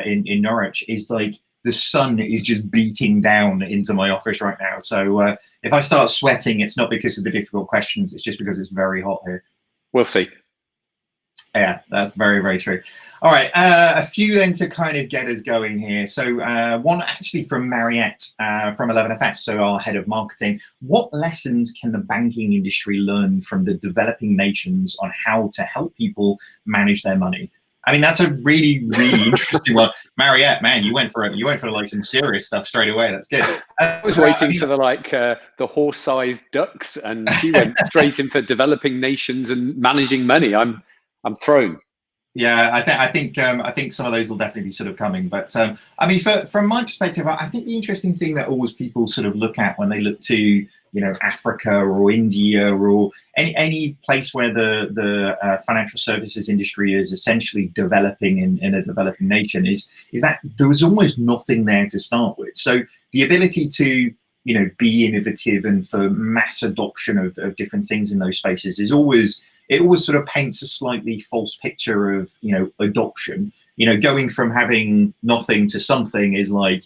in Norwich is like the sun is just beating down into my office right now. So if I start sweating, it's not because of the difficult questions. It's just because it's very hot here. We'll see. Yeah, that's very, very true. All right, a few then to kind of get us going here. So one actually from Mariette from 11FS, so our head of marketing. What lessons can the banking industry learn from the developing nations on how to help people manage their money? I mean, that's a really, really interesting one. Mariette, man, you went for like some serious stuff straight away. That's good. I was waiting for the horse-sized ducks, and she went straight in for developing nations and managing money. I'm thrown. Yeah, I think some of those will definitely be sort of coming. But I mean, from my perspective, I think the interesting thing that always people sort of look at when they look to Africa or India or any place where the financial services industry is essentially developing in a developing nation is that there was almost nothing there to start with. So the ability to be innovative and for mass adoption of different things in those spaces is always sort of paints a slightly false picture of adoption. Going from having nothing to something is like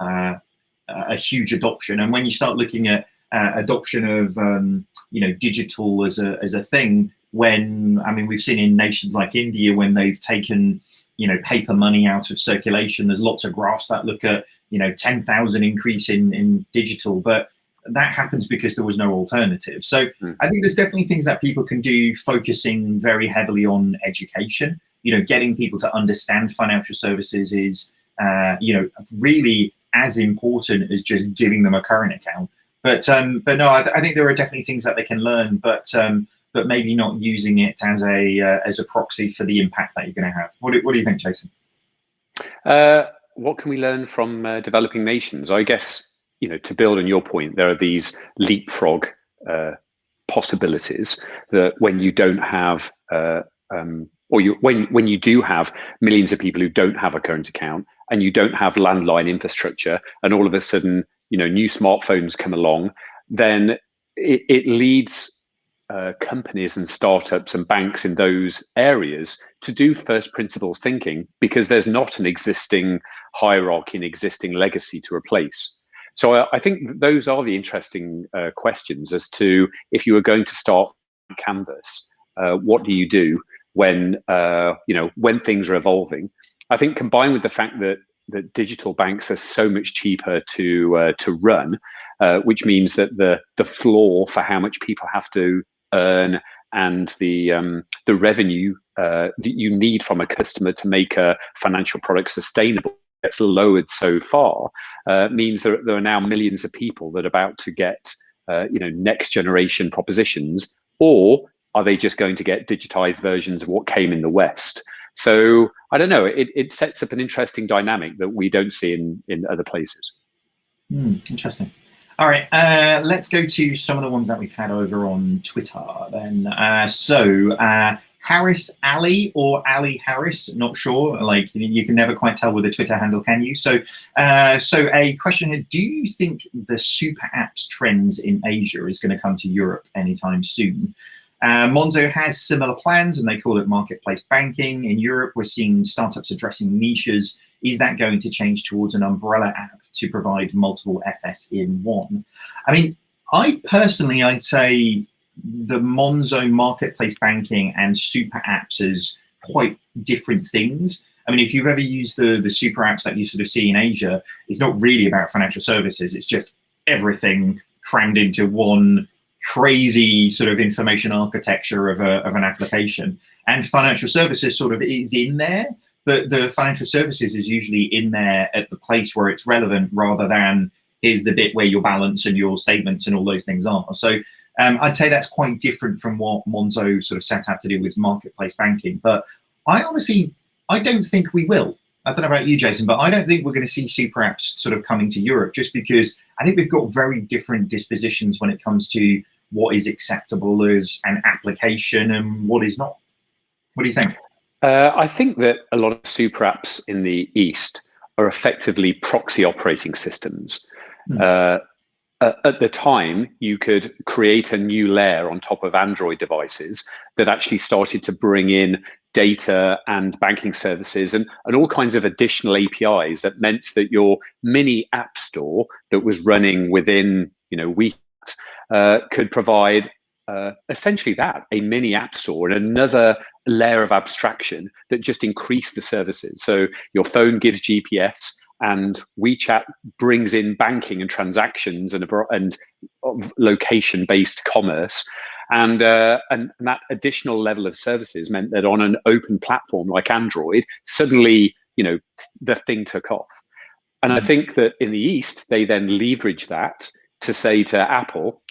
a huge adoption. And when you start looking at adoption of digital as a thing, when we've seen in nations like India when they've taken paper money out of circulation, there's lots of graphs that look at 10,000 increase in digital, but that happens because there was no alternative. So I think there's definitely things that people can do, focusing very heavily on education. Getting people to understand financial services is really as important as just giving them a current account. But no, I think there are definitely things that they can learn, but maybe not using it as a proxy for the impact that you're going to have. What do you think, Jason? What can we learn from developing nations? I guess, to build on your point, there are these leapfrog possibilities that when you don't have, when you do have millions of people who don't have a current account and you don't have landline infrastructure, and all of a sudden, new smartphones come along, then it leads companies and startups and banks in those areas to do first principles thinking, because there's not an existing hierarchy, an existing legacy to replace. So I think those are the interesting questions as to, if you were going to start on canvas, what do you do when when things are evolving? I think combined with the fact that digital banks are so much cheaper to run, which means that the floor for how much people have to earn and the revenue that you need from a customer to make a financial product sustainable gets lowered so far, means that there are now millions of people that are about to get next generation propositions, or are they just going to get digitized versions of what came in the West? So I don't know, it sets up an interesting dynamic that we don't see in other places. Interesting. All right, let's go to some of the ones that we've had over on Twitter then. Harris Ali or Ali Harris, not sure. Like, you can never quite tell with a Twitter handle, can you? So a question here: do you think the super apps trends in Asia is going to come to Europe anytime soon? Monzo has similar plans, and they call it marketplace banking. In Europe, we're seeing startups addressing niches. Is that going to change towards an umbrella app to provide multiple FS in one? I mean, I'd say the Monzo marketplace banking and super apps as quite different things. I mean, if you've ever used the super apps that you sort of see in Asia, it's not really about financial services. It's just everything crammed into one crazy sort of information architecture of an application. And financial services sort of is in there, but the financial services is usually in there at the place where it's relevant, rather than here's the bit where your balance and your statements and all those things are. So I'd say that's quite different from what Monzo sort of set out to do with marketplace banking. But I don't think we will. I don't know about you, Jason, but I don't think we're going to see super apps sort of coming to Europe, just because I think we've got very different dispositions when it comes to what is acceptable as an application and what is not. What do you think? I think that a lot of super apps in the East are effectively proxy operating systems. at the time, you could create a new layer on top of Android devices that actually started to bring in data and banking services and all kinds of additional APIs that meant that your mini app store that was running within, WeChat could provide essentially a mini app store and another layer of abstraction that just increased the services. So your phone gives GPS, and WeChat brings in banking and transactions and location-based commerce, and that additional level of services meant that on an open platform like Android, suddenly the thing took off. And I think that in the East, they then leverage that to say to Apple,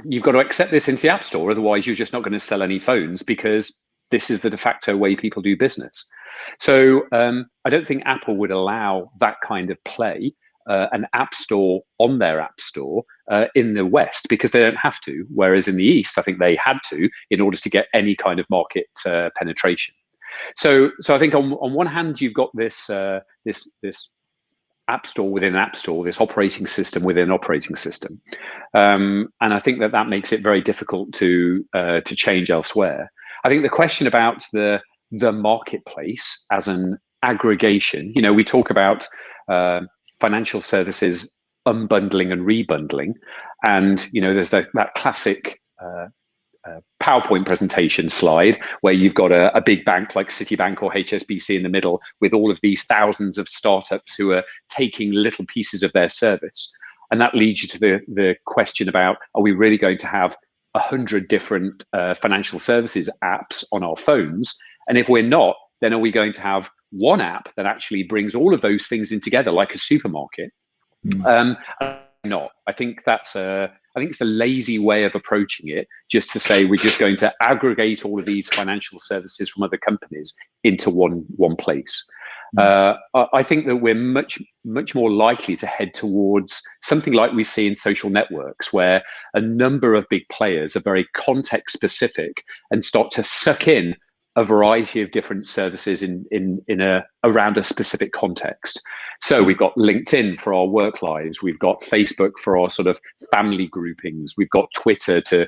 you've got to accept this into the App Store, otherwise you're just not going to sell any phones, because this is the de facto way people do business. So I don't think Apple would allow that kind of play, an app store on their app store in the West, because they don't have to. Whereas in the East, I think they had to in order to get any kind of market penetration. So I think on one hand, you've got this app store within an app store, this operating system within an operating system, and I think that makes it very difficult to change elsewhere. I think the question about the marketplace as an aggregation, we talk about financial services unbundling and rebundling, and there's that classic PowerPoint presentation slide where you've got a big bank like Citibank or HSBC in the middle with all of these thousands of startups who are taking little pieces of their service. And that leads you to the question about, are we really going to have 100 different financial services apps on our phones? And if we're not, then are we going to have one app that actually brings all of those things in together like a supermarket? Not. I think it's a lazy way of approaching it, just to say we're just going to aggregate all of these financial services from other companies into one place. I think that we're much more likely to head towards something like we see in social networks, where a number of big players are very context specific and start to suck in a variety of different services around a specific context. So we've got LinkedIn for our work lives, we've got Facebook for our sort of family groupings, we've got Twitter to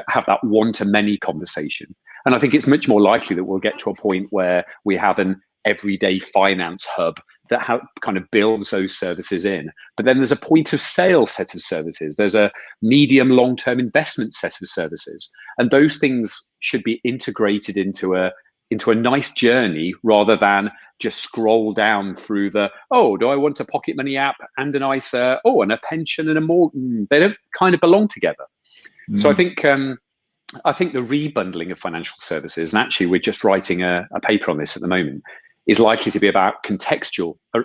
have that one-to-many conversation. And I think it's much more likely that we'll get to a point where we have an everyday finance hub that kind of builds those services in. But then there's a point of sale set of services. There's a medium long-term investment set of services. And those things should be integrated into a nice journey, rather than just scroll down through do I want a pocket money app and an ISA, and a pension and a mortgage? They don't kind of belong together. So I think the rebundling of financial services, and actually we're just writing a paper on this at the moment, is likely to be about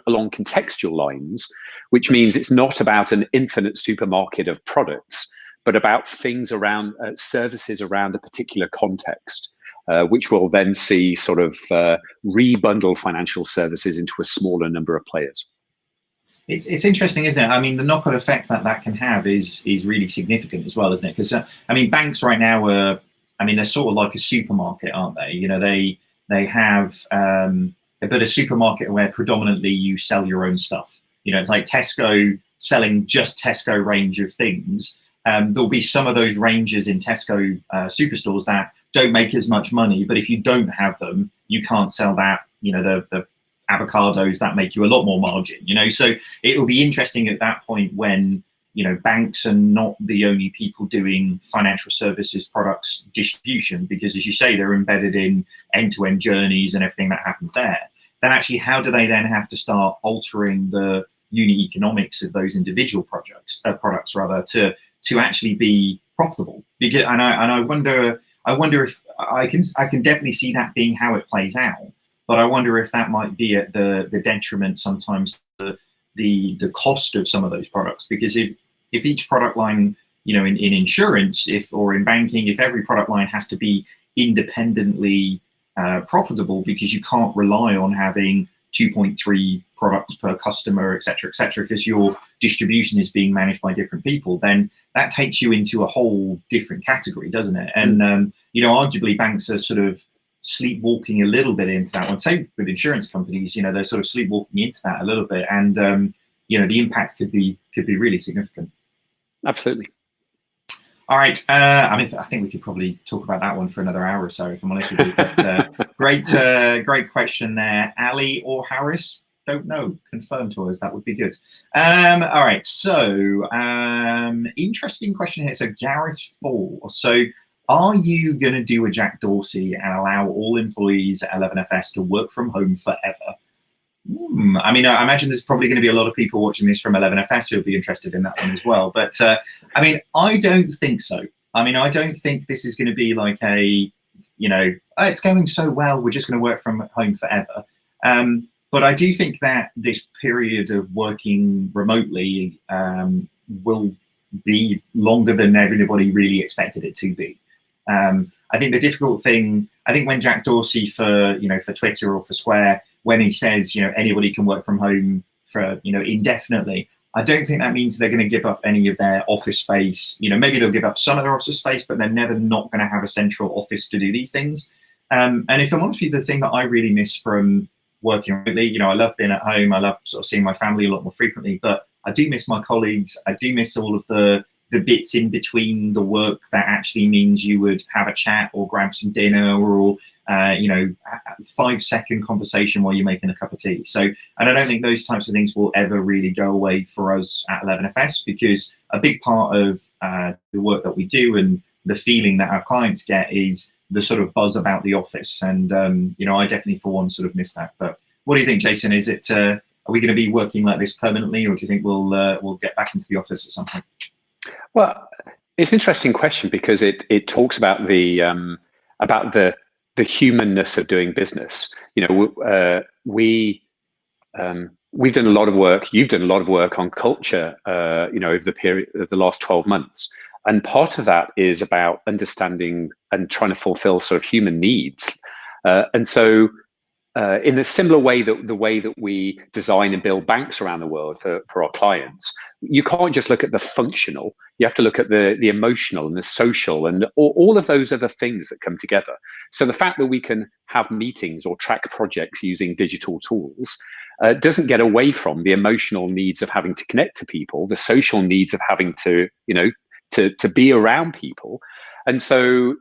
along contextual lines, which means it's not about an infinite supermarket of products, but about things around services around a particular context, which will then see sort of rebundle financial services into a smaller number of players. It's interesting, isn't it? I mean, the knock-on effect that can have is really significant as well, isn't it? Because banks right now they're sort of like a supermarket, aren't they? They have but a supermarket where predominantly you sell your own stuff. It's like Tesco selling just Tesco range of things. There'll be some of those ranges in Tesco superstores that don't make as much money, but if you don't have them, you can't sell that. The avocados that make you a lot more margin. So it will be interesting at that point when banks are not the only people doing financial services products distribution, because as you say, they're embedded in end-to-end journeys and everything that happens there. Then actually, how do they then have to start altering the unit economics of those individual products to actually be profitable? Because I wonder if I can definitely see that being how it plays out, but I wonder if that might be at the detriment sometimes the cost of some of those products, because if each product line, in insurance, or in banking, if every product line has to be independently profitable, because you can't rely on having 2.3 products per customer, et cetera, because your distribution is being managed by different people, then that takes you into a whole different category, doesn't it? And arguably banks are sort of sleepwalking a little bit into that one. Same with insurance companies, they're sort of sleepwalking into that a little bit, and the impact could be really significant. absolutely. All right. I mean, I think we could probably talk about that one for another hour or so, if I'm honest with you. But great question there. Ali or Harris? Don't know. Confirm to us. That would be good. All right. So interesting question here. So Gareth Fall. So are you going to do a Jack Dorsey and allow all employees at 11FS to work from home forever? I mean, I imagine there's probably going to be a lot of people watching this from 11FS who will be interested in that one as well. But I mean, I don't think so. I mean, I don't think this is going to be like a, oh, it's going so well, we're just going to work from home forever. But I do think that this period of working remotely will be longer than everybody really expected it to be. I think the difficult thing, I think when Jack Dorsey for Twitter or for Square, when he says, anybody can work from home for, indefinitely, I don't think that means they're going to give up any of their office space. Maybe they'll give up some of their office space, but they're never not going to have a central office to do these things. And if I'm honest with you, the thing that I really miss from working remotely, I love being at home. I love sort of seeing my family a lot more frequently, but I do miss my colleagues. I do miss all of the bits in between the work that actually means you would have a chat or grab some dinner or, 5-second conversation while you're making a cup of tea. So, and I don't think those types of things will ever really go away for us at 11FS, because a big part of the work that we do and the feeling that our clients get is the sort of buzz about the office. And, I definitely for one sort of miss that. But what do you think, Jason? Is it, are we going to be working like this permanently, or do you think we'll get back into the office at some point? Well, it's an interesting question, because it talks about the humanness of doing business. We've done a lot of work. You've done a lot of work on culture, over the period of the last 12 months. And part of that is about understanding and trying to fulfill sort of human needs. And so in a similar way that the way that we design and build banks around the world for our clients, you can't just look at the functional. You have to look at the emotional and the social and all of those other things that come together. So the fact that we can have meetings or track projects using digital tools doesn't get away from the emotional needs of having to connect to people, the social needs of having to be around people. And so,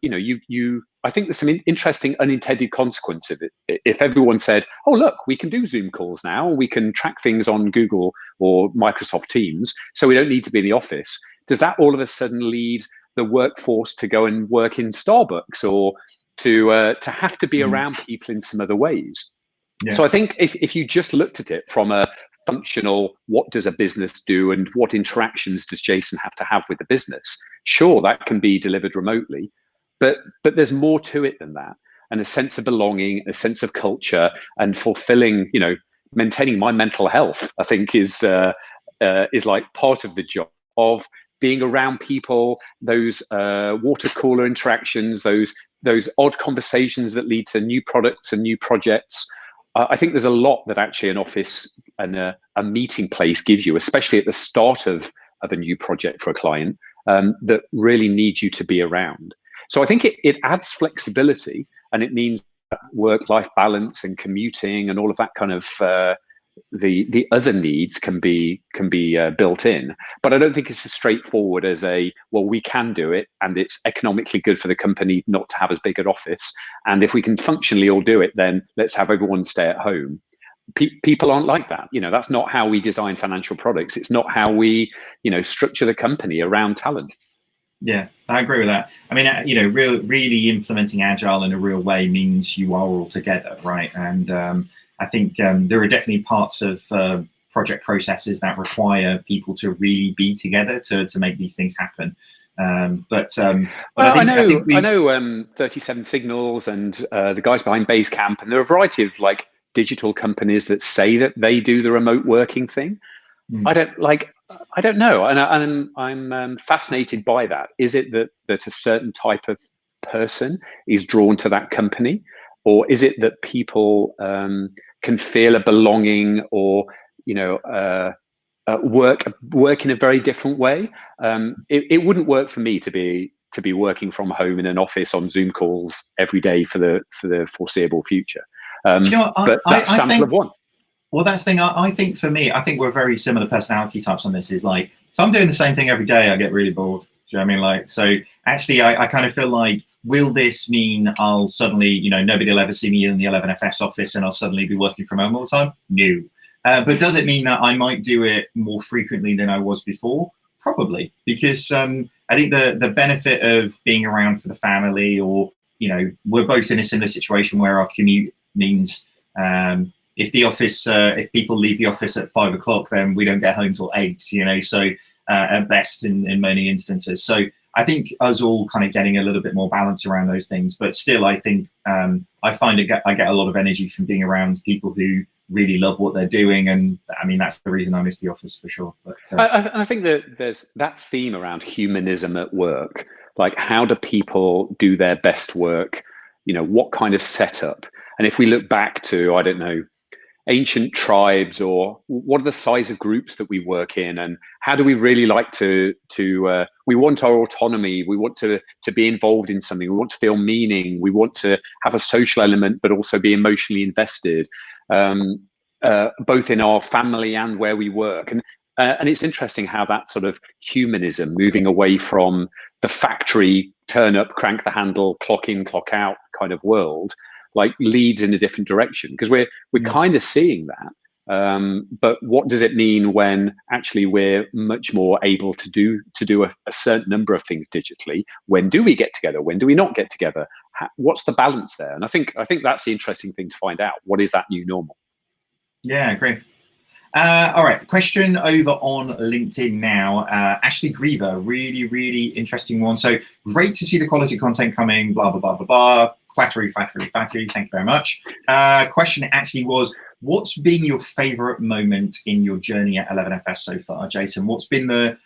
I think there's some interesting unintended consequence of it. If everyone said, oh, look, we can do Zoom calls now, we can track things on Google or Microsoft Teams, so we don't need to be in the office, does that all of a sudden lead the workforce to go and work in Starbucks or to have to be around people in some other ways? Yeah. So I think if you just looked at it from a functional, what does a business do and what interactions does Jason have to have with the business? Sure, that can be delivered remotely, but there's more to it than that. And a sense of belonging, a sense of culture, and fulfilling, maintaining my mental health, I think is like part of the job of being around people, those water cooler interactions, those odd conversations that lead to new products and new projects. I think there's a lot that actually an office and a meeting place gives you, especially at the start of a new project for a client, that really needs you to be around. So I think it adds flexibility, and it means work-life balance and commuting and all of that kind of the other needs can be built in. But I don't think it's as straightforward as we can do it, and it's economically good for the company not to have as big an office. And if we can functionally all do it, then let's have everyone stay at home. People aren't like that. That's not how we design financial products. It's not how we, structure the company around talent. Yeah, I agree with that. I mean, really implementing agile in a real way means you are all together, right? And I think there are definitely parts of project processes that require people to really be together to make these things happen. But I know 37 Signals and the guys behind Basecamp, and there are a variety of digital companies that say that they do the remote working thing. I don't know, and I'm fascinated by that. Is it that a certain type of person is drawn to that company, or is it that people can feel a belonging or work in a very different way? It wouldn't work for me to be working from home in an office on Zoom calls every day for the foreseeable future. But that's sample of one. Well, that's the thing. I think for me, I think we're very similar personality types on this. Is if I'm doing the same thing every day, I get really bored. Do you know what I mean? Like, so actually, I kind of feel like, will this mean I'll suddenly, nobody will ever see me in the 11FS office and I'll suddenly be working from home all the time? No. But does it mean that I might do it more frequently than I was before? Probably, because I think the benefit of being around for the family, or, we're both in a similar situation where our commute means if the office, if people leave the office at 5 o'clock, then we don't get home till 8, so at best in many instances. So I think us all kind of getting a little bit more balance around those things, but still, I think I find I get a lot of energy from being around people who really love what they're doing, and I mean that's the reason I miss the office for sure. But I think that there's that theme around humanism at work. Like, how do people do their best work? What kind of setup? And if we look back to, I don't know, ancient tribes, or what are the size of groups that we work in, and how do we really like to we want our autonomy, we want to be involved in something, we want to feel meaning, we want to have a social element but also be emotionally invested, both in our family and where we work. And it's interesting how that sort of humanism, moving away from the factory turn up, crank the handle, clock in, clock out kind of world, like leads in a different direction, because we're kind of seeing that. But what does it mean when actually we're much more able to do a certain number of things digitally? When do we get together? When do we not get together? What's the balance there? And I think that's the interesting thing to find out. What is that new normal? Yeah, great. All right, question over on LinkedIn now. Ashley Griever, really, really interesting one. So great to see the quality content coming, blah, blah, blah, blah, blah. Flattery. Thank you very much. Question actually was, what's been your favorite moment in your journey at 11FS so far, Jason? What's been the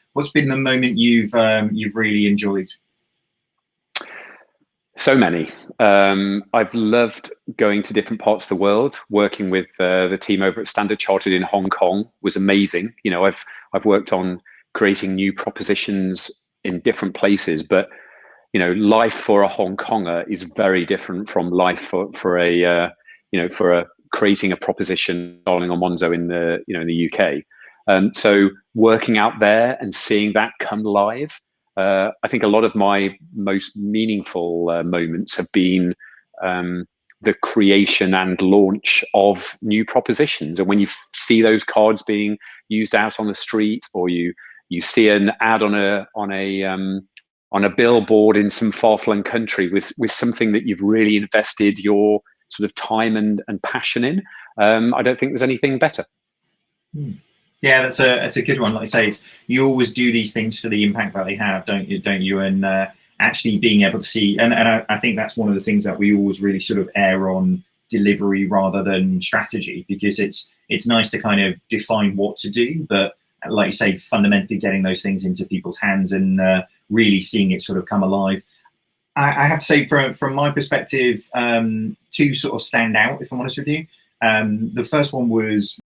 moment you've really enjoyed? So many. I've loved going to different parts of the world. Working with the team over at Standard Chartered in Hong Kong was amazing. I've worked on creating new propositions in different places, but life for a Hong Konger is very different from life for a creating a proposition starting on Monzo in the UK. So working out there and seeing that come live. I think a lot of my most meaningful moments have been the creation and launch of new propositions. And when you see those cards being used out on the street, or you see an ad on a billboard in some far-flung country with something that you've really invested your sort of time and passion in, I don't think there's anything better. Yeah, that's a good one. Like I say, you always do these things for the impact that they have, don't you? And actually being able to see, and I think that's one of the things that we always really sort of err on delivery rather than strategy, because it's nice to kind of define what to do, but like you say, fundamentally getting those things into people's hands and really seeing it sort of come alive. I have to say, from my perspective, two sort of stand out, if I'm honest with you. The first one was,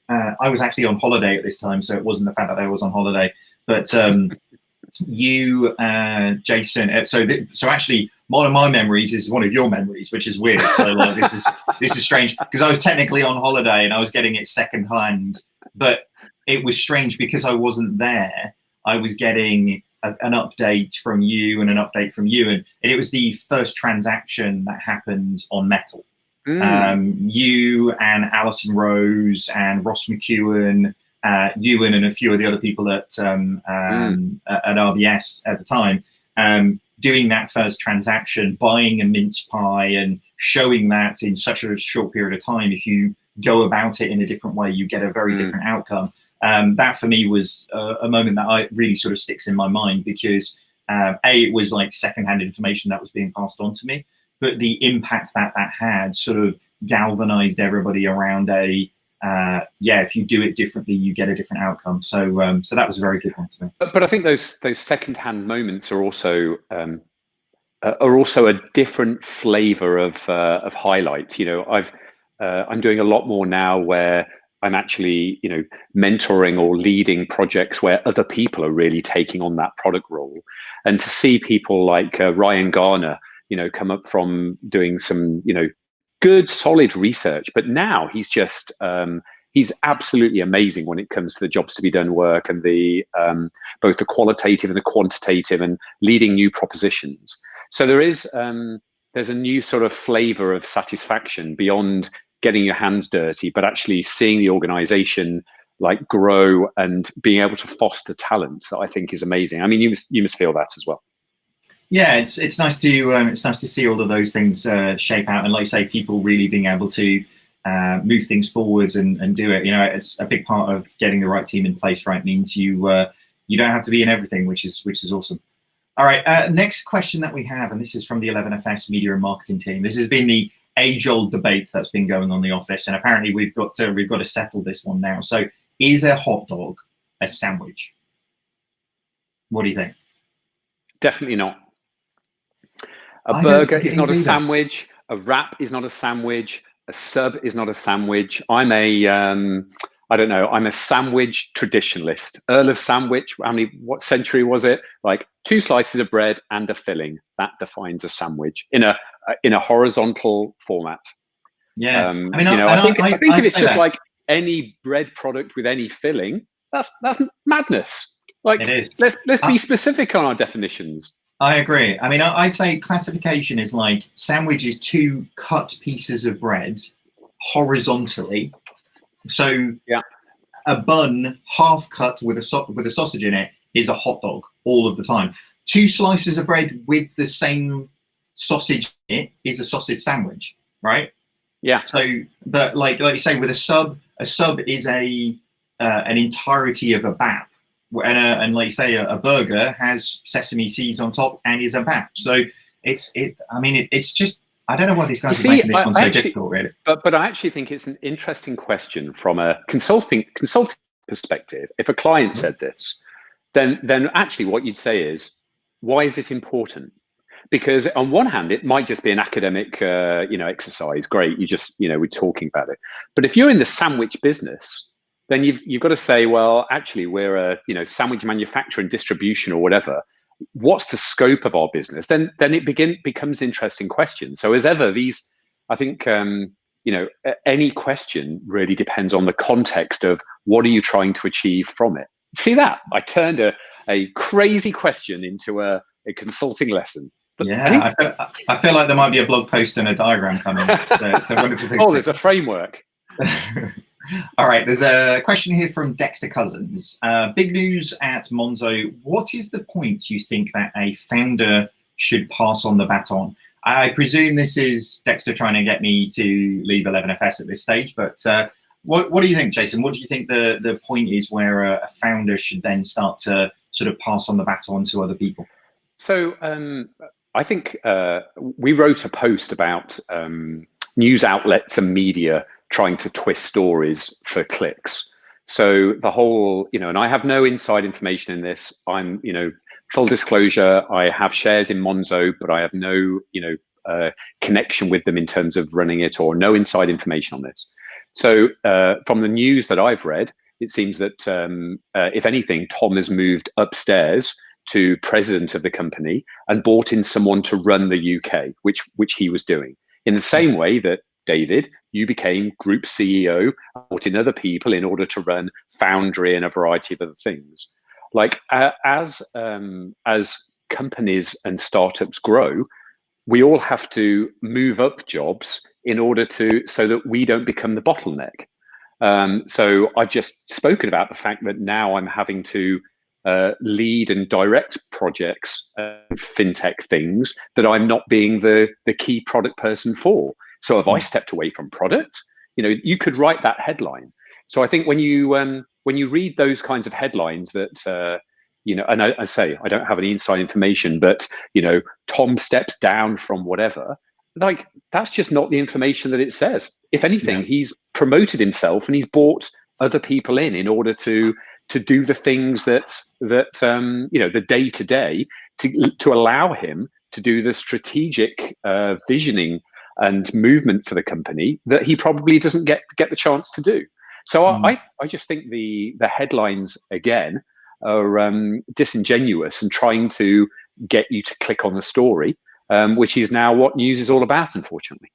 I was actually on holiday at this time, so it wasn't the fact that I was on holiday, but you, Jason. So actually, one of my memories is one of your memories, which is weird. So like, this is strange, because I was technically on holiday and I was getting it secondhand, but it was strange because I wasn't there. I was getting an update from you and an update from you, and it was the first transaction that happened on Metal. You and Alison Rose and Ross McEwen, Ewan and a few of the other people at RBS at the time, doing that first transaction, buying a mince pie and showing that in such a short period of time. If you go about it in a different way, you get a very different outcome. That for me was a moment that really sort of sticks in my mind, because it was like secondhand information that was being passed on to me, but the impact that had sort of galvanized everybody around if you do it differently, you get a different outcome. So that was a very good one to me. But I think those secondhand moments are also a different flavor of highlight. I'm doing a lot more now where I'm actually, mentoring or leading projects where other people are really taking on that product role, and to see people like Ryan Garner, come up from doing some, good solid research, but now he's just He's absolutely amazing when it comes to the jobs to be done work and the both the qualitative and the quantitative and leading new propositions. So there's a new sort of flavor of satisfaction beyond getting your hands dirty, but actually seeing the organization like grow and being able to foster talent that I think is amazing. I mean, you must feel that as well. Yeah, it's nice to see all of those things shape out, and like you say, people really being able to move things forwards and do it. You know, it's a big part of getting the right team in place. Right, means you don't have to be in everything, which is awesome. All right, next question that we have, and this is from the 11FS Media and Marketing team. This has been the age-old debate that's been going on in the office, and apparently we've got to settle this one now. So, is a hot dog a sandwich? What do you think? Definitely not. A burger is not a sandwich. A wrap is not a sandwich. A sub is not a sandwich. I'm a sandwich traditionalist. Earl of Sandwich, what century was it? Like 2 slices of bread and a filling. That defines a sandwich in a horizontal format. Yeah. I think if it's just like any bread product with any filling, that's madness. Like, it is. Let's be specific on our definitions. I agree. I mean, I'd say classification is like sandwich is 2 cut pieces of bread horizontally. So yeah, a bun half cut with a sausage in it is a hot dog all of the time. 2 slices of bread with the same sausage in it is a sausage sandwich, right? Yeah. So, but like you say, with a sub is an entirety of a bap. And like you say, a burger has sesame seeds on top and is a bap. So it's just, I don't know why these guys are making this one so difficult, really. But I actually think it's an interesting question from a consulting perspective. If a client said this, then actually what you'd say is, why is it important? Because on one hand, it might just be an academic, exercise. Great, we're talking about it. But if you're in the sandwich business, then you've got to say, well, actually, we're a sandwich manufacturer and distribution or whatever. What's the scope of our business? Then it becomes an interesting question. So as ever, I think any question really depends on the context of what are you trying to achieve from it. See that? I turned a crazy question into a consulting lesson. But yeah, I feel like there might be a blog post and a diagram coming. It's a wonderful thing. Oh, there's a framework. All right, there's a question here from Dexter Cousins. Big news at Monzo. What is the point you think that a founder should pass on the baton? I presume this is Dexter trying to get me to leave 11FS at this stage, but what do you think, Jason? What do you think the point is where a founder should then start to sort of pass on the baton to other people? So I think we wrote a post about news outlets and media trying to twist stories for clicks. So the whole, and I have no inside information in this. I'm, full disclosure, I have shares in Monzo, but I have no, connection with them in terms of running it, or no inside information on this. So from the news that I've read, it seems that if anything, Tom has moved upstairs to president of the company and brought in someone to run the UK, which he was doing. In the same way that David, you became group CEO, brought in other people in order to run Foundry and a variety of other things. Like as companies and startups grow, we all have to move up jobs in order so that we don't become the bottleneck. So I've just spoken about the fact that now I'm having to lead and direct projects, fintech things that I'm not being the key product person for. So have I stepped away from product? You could write that headline. So I think when you read those kinds of headlines that, and I say, I don't have any inside information, but, Tom steps down from whatever, like, that's just not the information that it says. If anything, he's promoted himself and he's brought other people in order to do the things that the day to day to allow him to do the strategic visioning and movement for the company that he probably doesn't get the chance to do. So I just think the headlines again are disingenuous and trying to get you to click on the story, which is now what news is all about, unfortunately.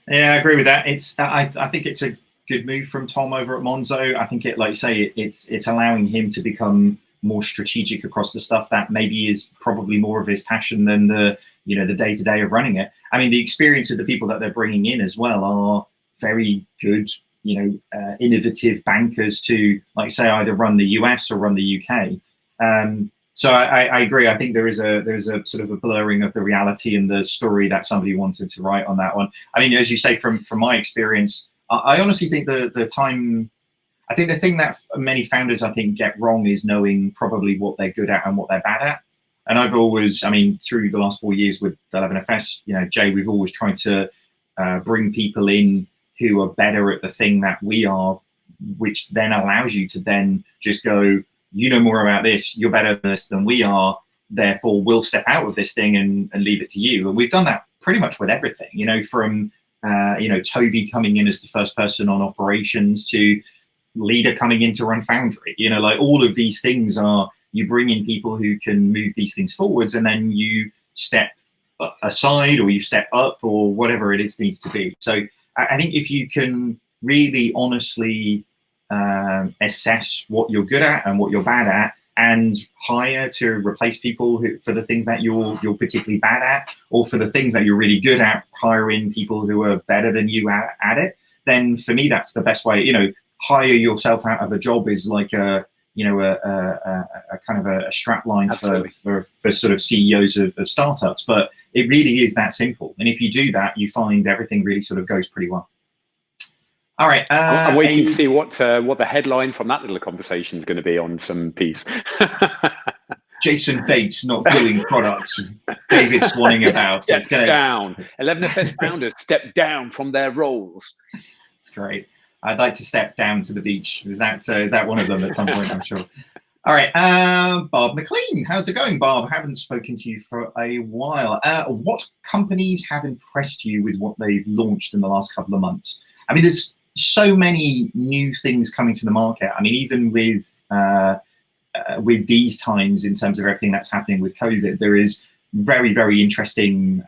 Yeah, I agree with that. I think it's a good move from Tom over at Monzo. I think it, like you say, it's allowing him to become more strategic across the stuff that maybe is probably more of his passion than the the day-to-day of running it. I mean, the experience of the people that they're bringing in as well are very good, innovative bankers to, like say, either run the US or run the UK. So I agree. I think there's a sort of a blurring of the reality and the story that somebody wanted to write on that one. I mean, as you say, from my experience, I honestly think I think the thing that many founders, I think, get wrong is knowing probably what they're good at and what they're bad at. And I've always, I mean, through the last 4 years with 11FS, Jay, we've always tried to bring people in who are better at the thing that we are, which then allows you to then just go, you know more about this, you're better at this than we are, therefore we'll step out of this thing and leave it to you. And we've done that pretty much with everything, from, Toby coming in as the first person on operations to leader coming in to run Foundry. Like all of these things are, you bring in people who can move these things forwards, and then you step aside or you step up or whatever it is needs to be. So I think if you can really honestly assess what you're good at and what you're bad at, and hire to replace people for the things that you're particularly bad at, or for the things that you're really good at, hiring people who are better than you at it, then for me that's the best way. Hire yourself out of a job is like a kind of a strap line for sort of CEOs of startups, but it really is that simple. And if you do that, you find everything really sort of goes pretty well. All right. I'm waiting to see what the headline from that little conversation is going to be on some piece. Jason Bates not doing products. David swanning about. It's going down. 11FS founders step down from their roles. It's great. I'd like to step down to the beach. Is that one of them at some point? I'm sure. All right, Bob McLean, how's it going, Bob? Haven't spoken to you for a while. What companies have impressed you with what they've launched in the last couple of months? I mean, there's so many new things coming to the market. I mean, even with these times, in terms of everything that's happening with COVID, there is very, very interesting,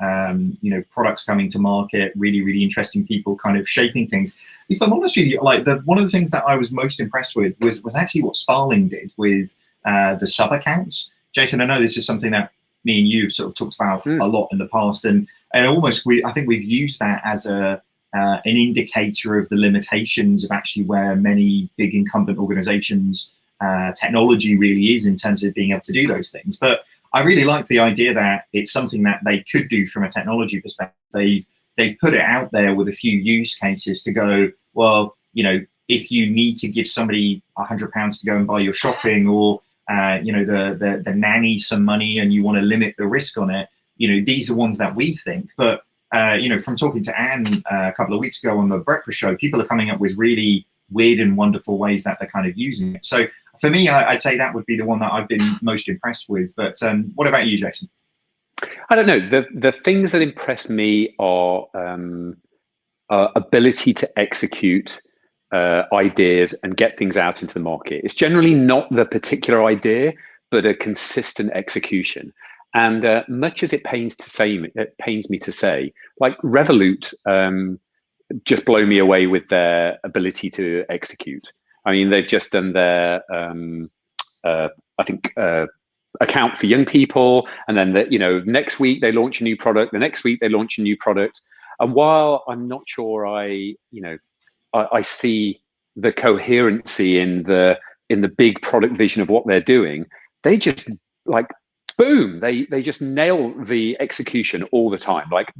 products coming to market. Really, really interesting people kind of shaping things. If I'm honest with you, like one of the things that I was most impressed with was actually what Starling did with the sub accounts. Jason, I know this is something that me and you have sort of talked about a lot in the past, and almost I think we've used that as an indicator of the limitations of actually where many big incumbent organizations technology really is in terms of being able to do those things. But I really like the idea that it's something that they could do from a technology perspective. They've put it out there with a few use cases to go, well, if you need to give somebody £100 to go and buy your shopping, or the nanny some money and you want to limit the risk on it, these are ones that we think. But from talking to Anne a couple of weeks ago on the breakfast show, people are coming up with really weird and wonderful ways that they're kind of using it. So for me, I'd say that would be the one that I've been most impressed with. But what about you, Jason? I don't know. The things that impress me are ability to execute ideas and get things out into the market. It's generally not the particular idea, but a consistent execution. And much as it pains me to say, like Revolut just blow me away with their ability to execute. I mean, they've just done their, account for young people, and then next week they launch a new product. The next week they launch a new product. And while I'm not sure I see the coherency in the big product vision of what they're doing, they just boom, they just nail the execution all the time. Like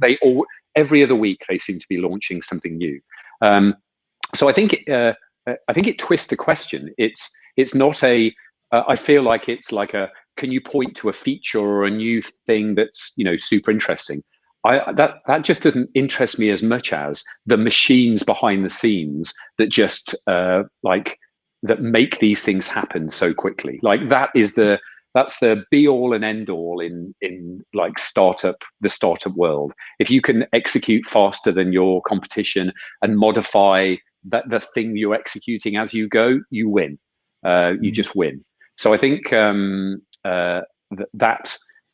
every other week they seem to be launching something new. So I think it twists the question. It's not I feel like it's like can you point to a feature or a new thing that's super interesting? That just doesn't interest me as much as the machines behind the scenes that just that make these things happen so quickly. Like that's the be all and end all in the startup world. If you can execute faster than your competition and modify the thing you're executing as you go, you win. You just win. So I think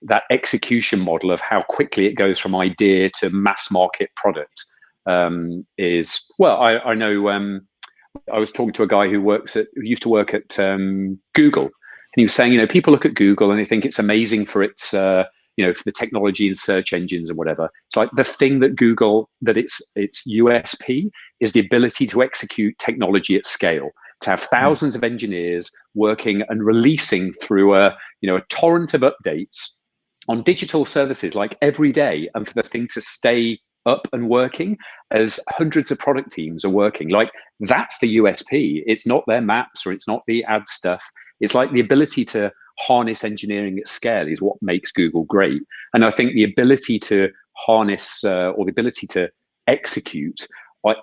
that execution model of how quickly it goes from idea to mass market product is, well, I know I was talking to a guy who used to work at Google, and he was saying, people look at Google and they think it's amazing for its, for the technology and search engines and whatever. It's like the thing that Google, that its USP is the ability to execute technology at scale, to have thousands of engineers working and releasing through a torrent of updates on digital services like every day, and for the thing to stay up and working as hundreds of product teams are working. Like, that's the USP. It's not their maps, or it's not the ad stuff. It's like the ability to harness engineering at scale is what makes Google great. And I think the ability to harness or the ability to execute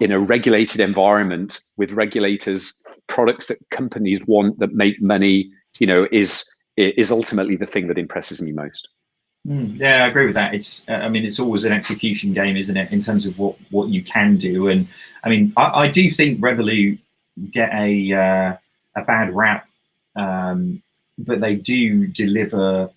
in a regulated environment with regulators, products that companies want that make money, is ultimately the thing that impresses me most. Yeah, I agree with that. It's, it's always an execution game, isn't it, in terms of what you can do. And I do think Revolut get a bad rap, but they do deliver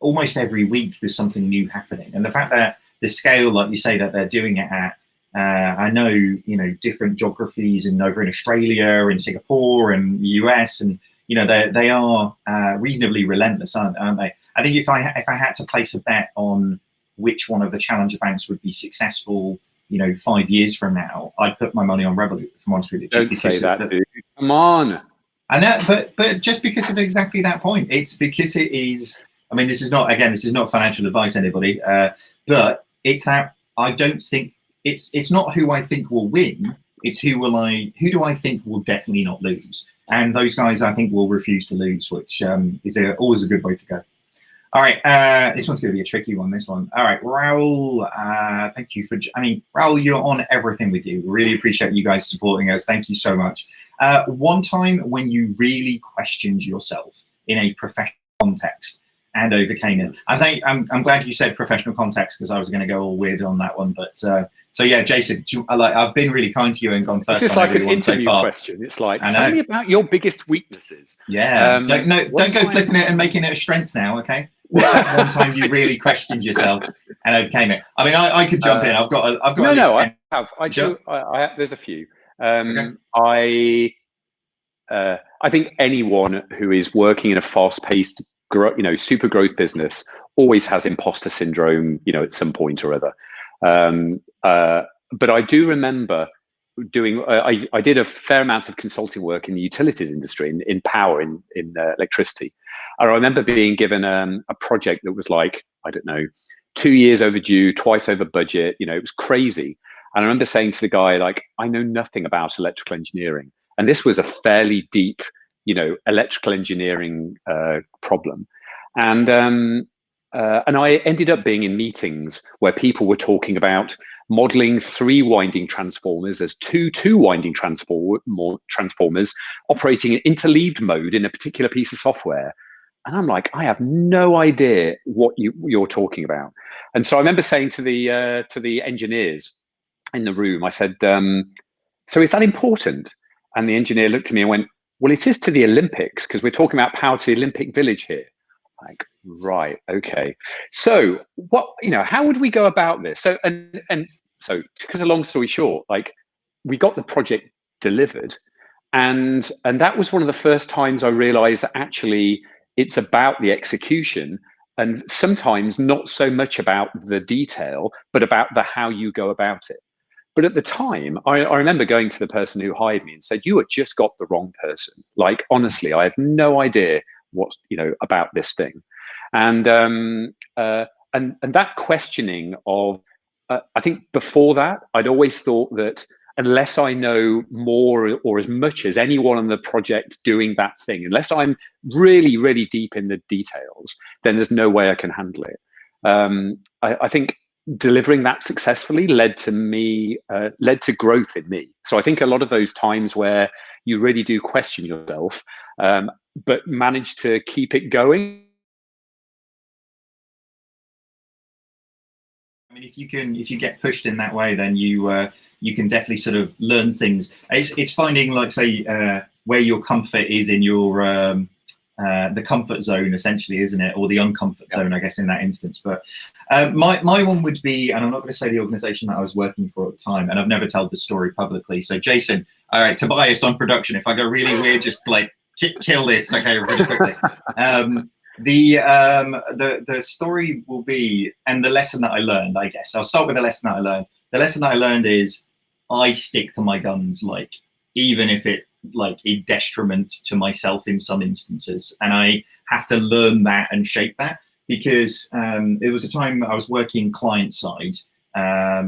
almost every week. There's something new happening, and the fact that the scale, like you say, that they're doing it at, I know, different geographies and over in Australia and Singapore and the US, and they are reasonably relentless, aren't they? I think if I had to place a bet on which one of the challenger banks would be successful, 5 years from now, I'd put my money on Revolut, if I'm honest with you. Don't say that, dude. Come on. I know, but just because of exactly that point, it's because it is. This is not financial advice, anybody, but it's that I don't think it's not who I think will win. It's who do I think will definitely not lose, and those guys I think will refuse to lose, which is always a good way to go. All right, this one's going to be a tricky one, this one. All right, Raul, thank you for, Raul, you're on everything we do. We really appreciate you guys supporting us. Thank you so much. One time when you really questioned yourself in a professional context and overcame it. I'm glad you said professional context, because I was going to go all weird on that one. But so yeah, Jason, I've been really kind to you and gone first. It's like an interview question. It's like, tell me about your biggest weaknesses. Yeah, don't go flipping it and making it a strength now, okay? What's that one time you really questioned yourself and overcame it? I could jump in. I've got. I have. I do. There's a few. Okay. I think anyone who is working in a fast-paced, super growth business always has imposter syndrome, at some point or other. But I do remember doing. I did a fair amount of consulting work in the utilities industry, in power, in electricity. I remember being given a project that was like, I don't know, 2 years overdue, twice over budget. It was crazy. And I remember saying to the guy, like, I know nothing about electrical engineering. And this was a fairly deep, electrical engineering problem. And I ended up being in meetings where people were talking about modeling 3 winding transformers as two winding transformers operating in interleaved mode in a particular piece of software. And I'm like, I have no idea what you're talking about. And so I remember saying to the engineers in the room, I said, so is that important? And the engineer looked at me and went, well, it is to the Olympics, because we're talking about power to the Olympic Village here. Like, right, okay. So what, how would we go about this? So, and so, because a long story short, like, we got the project delivered, and that was one of the first times I realized that actually it's about the execution, and sometimes not so much about the detail, but about the how you go about it. But at the time, I remember going to the person who hired me and said, you had just got the wrong person. Like, honestly, I have no idea what, about this thing. And that questioning of, I think before that, I'd always thought that unless I know more or as much as anyone on the project doing that thing, unless I'm really, really deep in the details, then there's no way I can handle it. I think delivering that successfully led to growth in me. So I think a lot of those times where you really do question yourself, but manage to keep it going. If you get pushed in that way, then you can definitely sort of learn things. It's finding, like, say, where your comfort is in your the comfort zone, essentially, isn't it? Or the uncomfort zone, I guess, in that instance. But my one would be, and I'm not going to say the organization that I was working for at the time, and I've never told the story publicly. So Jason, All right, Tobias on production. If I go really weird, just like kill this, okay, really quickly. The story will be, and the lesson that I learned, I guess. I'll start with the lesson that I learned. The lesson that I learned is I stick to my guns, like even if it like a detriment to myself in some instances, and I have to learn that and shape that because it was a time I was working client side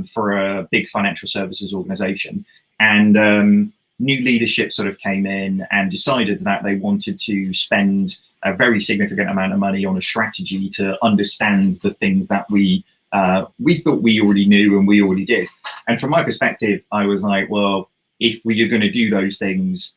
for a big financial services organization, and new leadership sort of came in and decided that they wanted to spend a very significant amount of money on a strategy to understand the things that we thought we already knew and we already did. And from my perspective, I was like, well, if we are going to do those things,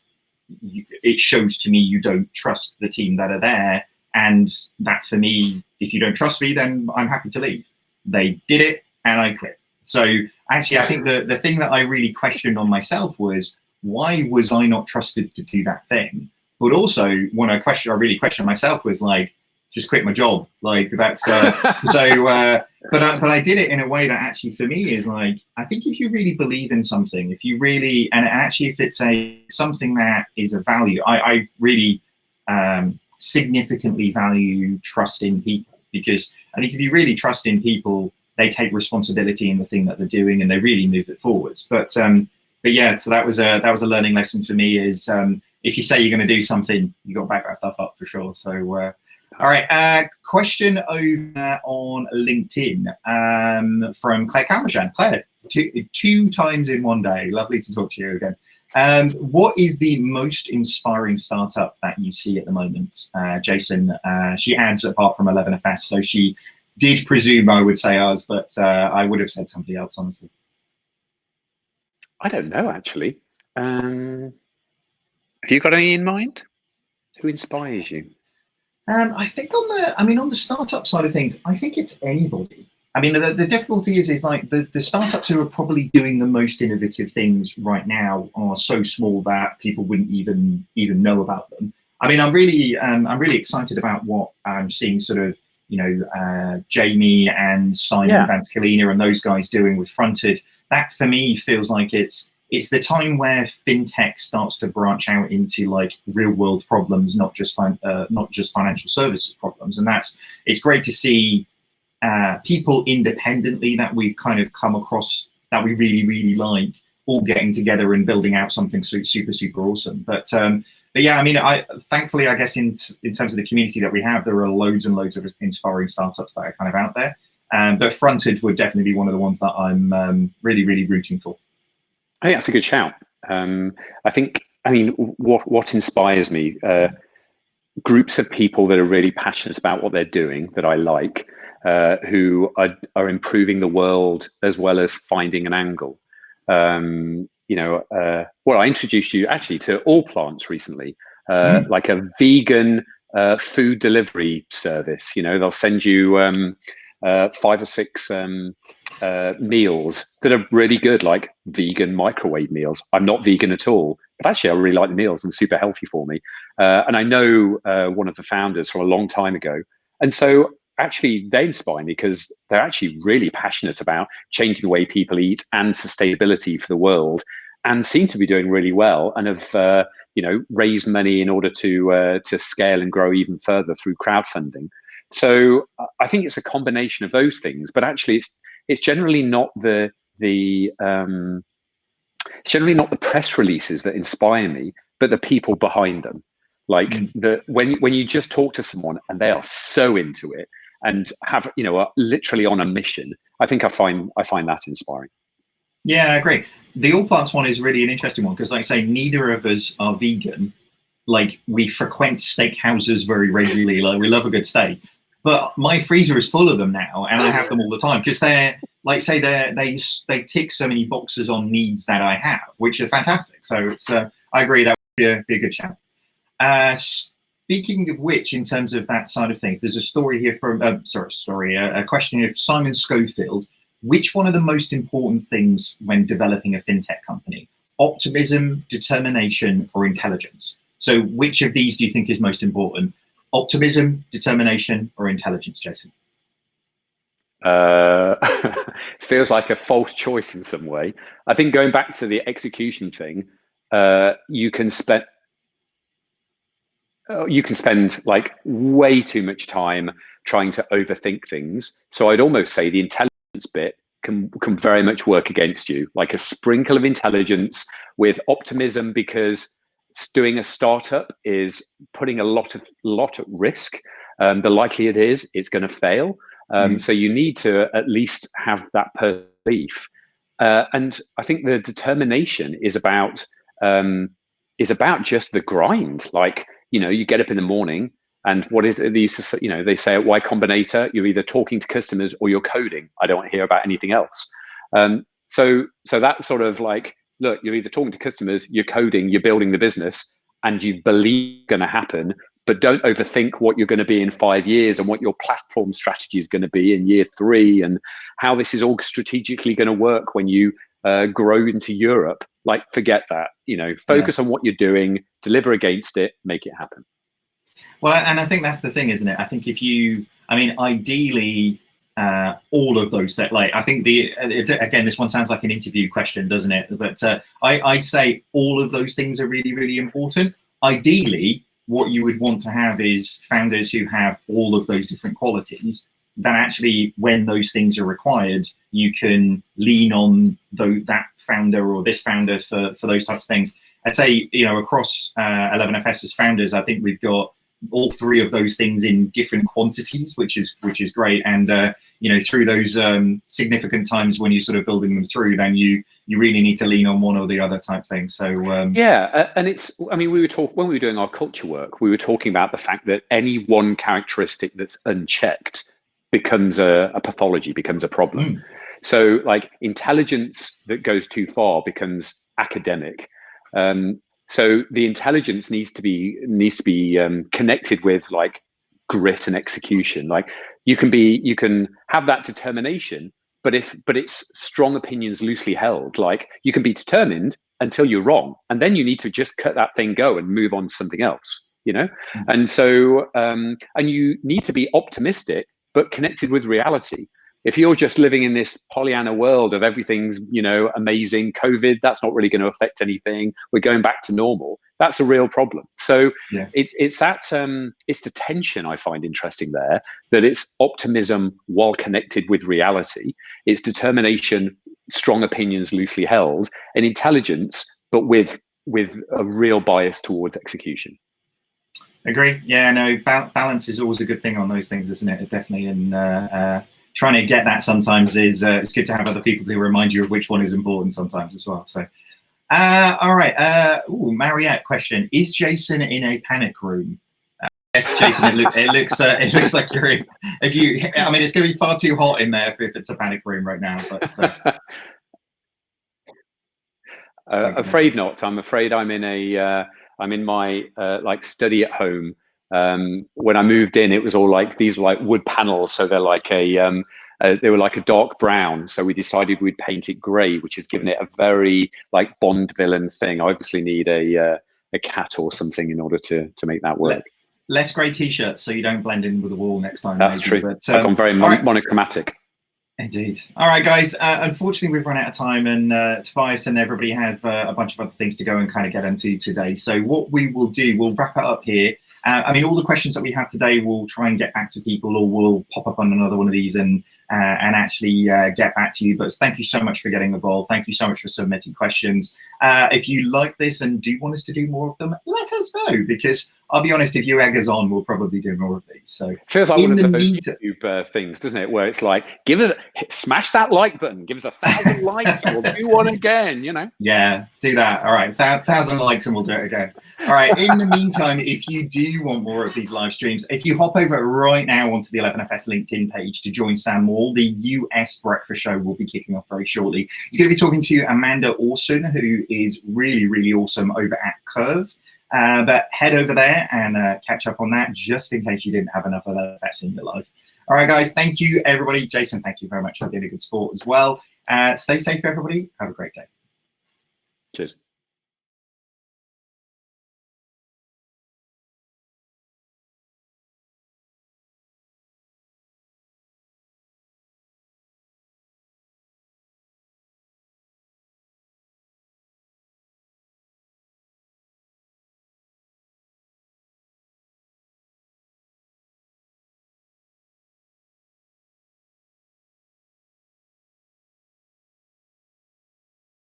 it shows to me you don't trust the team that are there. And that for me, if you don't trust me, then I'm happy to leave. They did it and I quit. So actually, I think the thing that I really questioned on myself was, why was I not trusted to do that thing? But also, when I really questioned myself was like, just quit my job. Like that's but I did it in a way that actually for me is like, I think if you really believe in something, if you really, and actually if it's something that is a value, I really significantly value trust in people, because I think if you really trust in people, they take responsibility in the thing that they're doing and they really move it forwards. But yeah, so that was a learning lesson for me is if you say you're going to do something, you got to back that stuff up for sure. So all right, question over on LinkedIn from Claire Calmashan. Claire, two times in one day. Lovely to talk to you again. What is the most inspiring startup that you see at the moment, Jason? She adds apart from 11FS, so she did presume I would say ours, but I would have said somebody else, honestly. I don't know, actually. Have you got any in mind? Who inspires you? I think on the startup side of things, I think it's anybody. I mean, the difficulty is like the startups who are probably doing the most innovative things right now are so small that people wouldn't even know about them. I mean, I'm really excited about what I'm seeing sort of, Jamie and Simon Van Scalina and those guys doing with Fronted. That for me feels like it's the time where fintech starts to branch out into like real world problems, not just financial services problems. And it's great to see people independently that we've kind of come across that we really, really like, all getting together and building out something super, super awesome. But yeah, I mean, thankfully, I guess in terms of the community that we have, there are loads and loads of inspiring startups that are kind of out there. But Fronted would definitely be one of the ones that I'm really, really rooting for. I think that's a good shout. What inspires me, groups of people that are really passionate about what they're doing, that I like, who are improving the world as well as finding an angle. I introduced you actually to All Plants recently, like a vegan food delivery service. They'll send you 5 or 6 meals that are really good, like vegan microwave meals. I'm not vegan at all, but actually I really like the meals and super healthy for me. And I know one of the founders from a long time ago. And so actually they inspire me because they're actually really passionate about changing the way people eat and sustainability for the world, and seem to be doing really well, and have raised money in order to scale and grow even further through crowdfunding. So I think it's a combination of those things, but actually it's generally not the press releases that inspire me, but the people behind them. Like when you just talk to someone and they are so into it and have are literally on a mission, I think I find that inspiring. Yeah, I agree. The All Plants one is really an interesting one because, like I say, neither of us are vegan. Like, we frequent steakhouses very regularly. Like, we love a good steak. But my freezer is full of them now, and I have them all the time because they're, like, say, they tick so many boxes on needs that I have, which are fantastic. So it's I agree that would be a good shout. Speaking of which, in terms of that side of things, there's a story here from a question here from Simon Schofield. Which one of the most important things when developing a fintech company? Optimism, determination, or intelligence? So which of these do you think is most important? Optimism, determination, or intelligence, Jason? Feels like a false choice in some way. I think going back to the execution thing, you can spend like way too much time trying to overthink things. So I'd almost say the intelligence bit can very much work against you, like a sprinkle of intelligence with optimism, because doing a startup is putting a lot at risk. The likelihood is it's going to fail. So you need to at least have that belief. And I think the determination is about just the grind. Like, you get up in the morning, and what is it? They say at Y Combinator, you're either talking to customers or you're coding. I don't want to hear about anything else. So that's sort of like, look, you're either talking to customers, you're coding, you're building the business, and you believe it's going to happen, but don't overthink what you're going to be in 5 years and what your platform strategy is going to be in year 3 and how this is all strategically going to work when you grow into Europe. Like, forget that, focus on what you're doing, deliver against it, make it happen. Well, and I think that's the thing, isn't it? I think ideally, all of those that, like, I think again, this one sounds like an interview question, doesn't it? But I'd say all of those things are really, really important. Ideally, what you would want to have is founders who have all of those different qualities, that actually, when those things are required, you can lean on that founder or this founder for those types of things. I'd say, across 11FS as founders, I think we've got all 3 of those things in different quantities, which is great. And through those significant times when you're sort of building them through, then you really need to lean on one or the other type thing. So and it's, when we were doing our culture work, we were talking about the fact that any one characteristic that's unchecked becomes a pathology, becomes a problem. So like intelligence that goes too far becomes academic. So the intelligence needs to be connected with like grit and execution. Like you can have that determination, but it's strong opinions loosely held. Like you can be determined until you're wrong, and then you need to just cut that thing go and move on to something else. And so and you need to be optimistic but connected with reality. If you're just living in this Pollyanna world of everything's, amazing, COVID, that's not really going to affect anything, we're going back to normal, that's a real problem. So it's the tension I find interesting there, that it's optimism while connected with reality. It's determination, strong opinions loosely held, and intelligence, but with a real bias towards execution. Agree. Yeah, no, balance is always a good thing on those things, isn't it? Definitely. And trying to get that sometimes is it's good to have other people to remind you of which one is important sometimes as well. So, all right. Mariette question: is Jason in a panic room? Yes, Jason. It looks like you're in. It's going to be far too hot in there if it's a panic room right now. But afraid not. I'm afraid I'm in my like study at home. When I moved in, it was all like these wood panels, so they're like they were like a dark brown. So we decided we'd paint it grey, which has given it a very like Bond villain thing. I obviously need a cat or something in order to make that work. Less grey t-shirts, so you don't blend in with the wall next time. That's true. But, I've gone very monochromatic. Indeed. All right, guys. Unfortunately, we've run out of time, and Tobias and everybody have a bunch of other things to go and kind of get into today. So what we will do, we'll wrap it up here. All the questions that we have today, we'll try and get back to people, or we'll pop up on another one of these and actually get back to you. But thank you so much for getting involved. Thank you so much for submitting questions. If you like this and do want us to do more of them, let us know, because I'll be honest, if you egg us on, we'll probably do more of these. So it feels like one of those YouTube things, doesn't it? Where it's like, smash that like button, give us 1,000 likes, and we'll do one again, Yeah, do that. All right, 1,000 likes and we'll do it again. All right, in the meantime, if you do want more of these live streams, if you hop over right now onto the 11FS LinkedIn page to join Sam Moore, the US Breakfast Show will be kicking off very shortly. He's going to be talking to Amanda Orson, who is really, really awesome over at Curve. But head over there and catch up on that, just in case you didn't have enough of that in your life. All right, guys. Thank you, everybody. Jason, thank you very much for being a good sport as well. Stay safe, everybody. Have a great day. Cheers.